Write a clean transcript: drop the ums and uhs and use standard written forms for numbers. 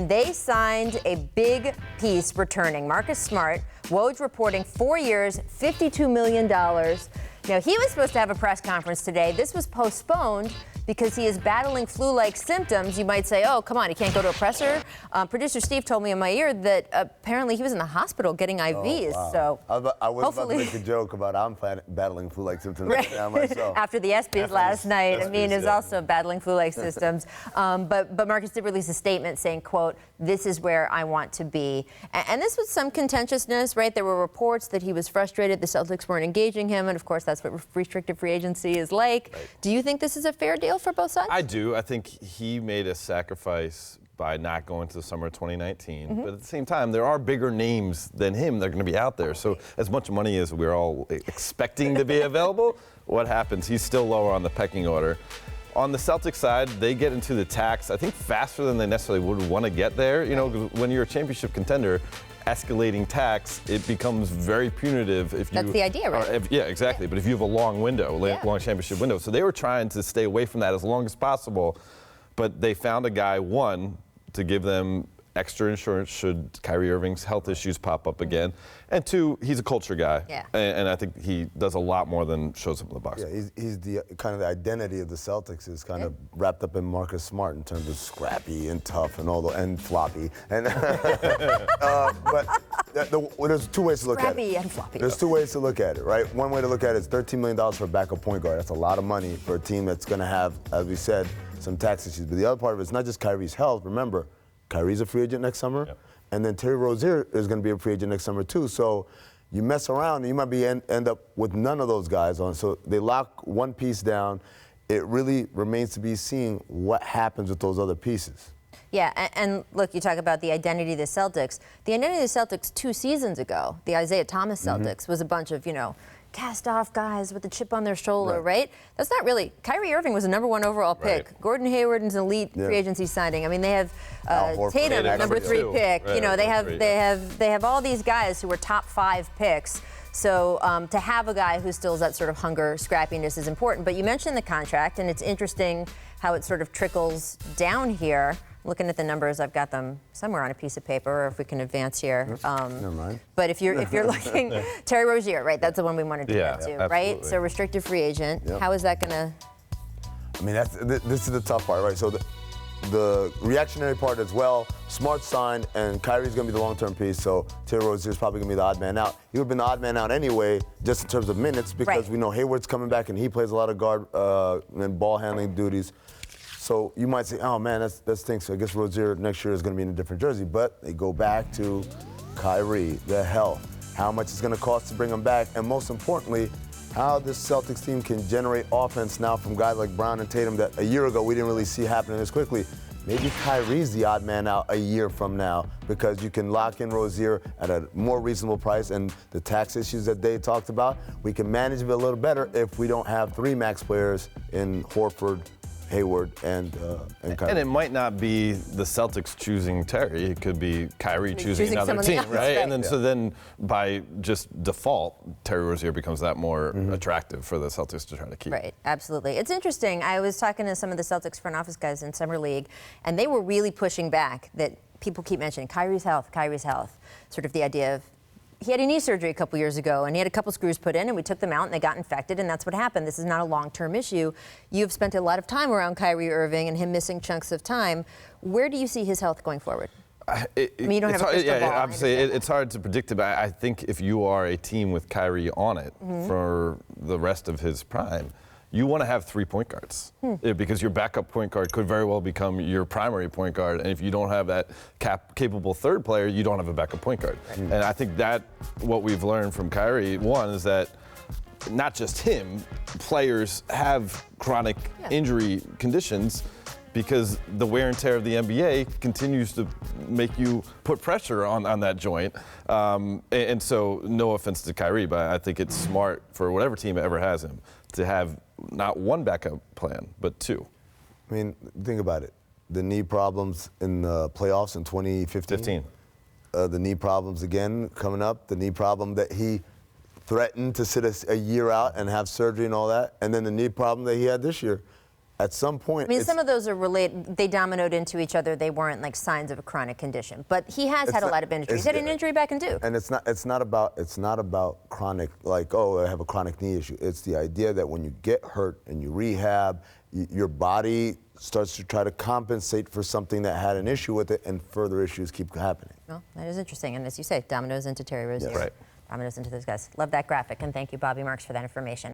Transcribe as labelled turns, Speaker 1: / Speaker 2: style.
Speaker 1: and they signed a big piece returning. Marcus Smart, Woj reporting 4 years, $52 million. Now, he was supposed to have a press conference today. This was postponed because he is battling flu-like symptoms. You might say, oh, come on, he can't go to a presser. Producer Steve told me in my ear that apparently he was in the hospital getting IVs.
Speaker 2: Oh, wow.
Speaker 1: So
Speaker 2: I was
Speaker 1: hopefully
Speaker 2: about to make a joke about I'm battling flu-like symptoms
Speaker 1: right
Speaker 2: now myself.
Speaker 1: After the ESPYs last night, Amin is
Speaker 2: yeah.
Speaker 1: also battling flu-like symptoms. But Marcus did release a statement saying, quote, this is where I want to be. And this was some contentiousness, right? There were reports that he was frustrated the Celtics weren't engaging him, and of course that's what restricted free agency is like. Right. Do you think this is a fair deal for both sides?
Speaker 3: I do. I think he made a sacrifice by not going to the summer of 2019. But at the same time, there are bigger names than him that are going to be out there. So as much money as we're all expecting to be available, what happens? He's still lower on the pecking order. On the Celtics side, they get into the tax, I think, faster than they necessarily would want to get there. You know, when you're a championship contender, escalating tax, it becomes very punitive if you...
Speaker 1: That's the idea, right?
Speaker 3: Yeah, exactly. Yeah. But if you have a long window, long championship window. So they were trying to stay away from that as long as possible. But they found a guy, one, to give them extra insurance should Kyrie Irving's health issues pop up again. And two, he's a culture guy.
Speaker 1: Yeah.
Speaker 3: And I think he does a lot more than shows up in the box.
Speaker 2: Yeah, he's the kind of the identity of the Celtics is kind of wrapped up in Marcus Smart in terms of scrappy and tough and and floppy. And but there's two ways to look at it.
Speaker 1: Scrappy and floppy.
Speaker 2: There's two ways to look at it, right? One way to look at it is $13 million for a backup point guard. That's a lot of money for a team that's going to have, as we said, some tax issues. But the other part of it is not just Kyrie's health. Remember, Kyrie's a free agent next summer. Yep. And then Terry Rozier is going to be a free agent next summer too. So you mess around and you might end up with none of those guys on. So they lock one piece down. It really remains to be seen what happens with those other pieces.
Speaker 1: Yeah, and look, you talk about the identity of the Celtics. The identity of the Celtics 2 seasons ago, the Isaiah Thomas Celtics, was a bunch of, cast-off guys with a chip on their shoulder, right? That's not really. Kyrie Irving was a #1 overall pick. Right. Gordon Hayward is an elite free agency signing. I mean, they have Tatum, #3 pick. Right. They have all these guys who were top 5 picks. So to have a guy who still has that sort of hunger, scrappiness is important. But you mentioned the contract, and it's interesting how it sort of trickles down here. Looking at the numbers, I've got them somewhere on a piece of paper, or if we can advance here.
Speaker 2: Never mind.
Speaker 1: But if you're looking, Terry Rozier, right? That's the one we wanted to get to, right? So restricted free agent. Yep. How is that going to?
Speaker 2: I mean, this is the tough part, right? So the reactionary part as well. Smart signed, and Kyrie's going to be the long-term piece. So Terry Rozier's probably going to be the odd man out. He would have been the odd man out anyway, just in terms of minutes, because we know Hayward's coming back and he plays a lot of guard and ball handling duties. So you might say, oh man, that stinks. So I guess Rozier next year is going to be in a different jersey. But they go back to Kyrie, the health, how much it's going to cost to bring him back, and most importantly, how this Celtics team can generate offense now from guys like Brown and Tatum that a year ago we didn't really see happening as quickly. Maybe Kyrie's the odd man out a year from now because you can lock in Rozier at a more reasonable price, and the tax issues that they talked about, we can manage it a little better if we don't have 3 max players in Horford, Hayward, and Kyrie.
Speaker 3: And it might not be the Celtics choosing Terry. It could be Kyrie choosing another team, right? And then so then by just default, Terry Rozier becomes that more attractive for the Celtics to try to keep.
Speaker 1: Right, absolutely. It's interesting. I was talking to some of the Celtics front office guys in Summer League, and they were really pushing back that people keep mentioning Kyrie's health, sort of the idea of he had a knee surgery a couple years ago, and he had a couple screws put in, and we took them out, and they got infected, and that's what happened. This is not a long-term issue. You've spent a lot of time around Kyrie Irving and him missing chunks of time. Where do you see his health going forward? I mean, you don't have a crystal ball.
Speaker 3: Obviously, it's hard to predict it, but I think if you are a team with Kyrie on it for the rest of his prime, you want to have 3 point guards because your backup point guard could very well become your primary point guard. And if you don't have that capable third player, you don't have a backup point guard. And I think that what we've learned from Kyrie, one, is that not just him, players have chronic injury conditions because the wear and tear of the NBA continues to make you put pressure on that joint. And so, no offense to Kyrie, but I think it's smart for whatever team ever has him to have not 1 backup plan, but 2.
Speaker 2: I mean, think about it. The knee problems in the playoffs in 2015. The knee problems again coming up. The knee problem that he threatened to sit a year out and have surgery and all that. And then the knee problem that he had this year. at some point,
Speaker 1: I mean, some of those are related. They dominoed into each other. They weren't like signs of a chronic condition. But he has had a lot of injuries. He had an injury back in Duke.
Speaker 2: And it's not about chronic, like, oh, I have a chronic knee issue. It's the idea that when you get hurt and you rehab, your body starts to try to compensate for something that had an issue with it, and further issues keep happening.
Speaker 1: Well, that is interesting. And as you say, dominoes into Terry Rozier.
Speaker 3: Right.
Speaker 1: Dominoes into those guys. Love that graphic. And thank you, Bobby Marks, for that information.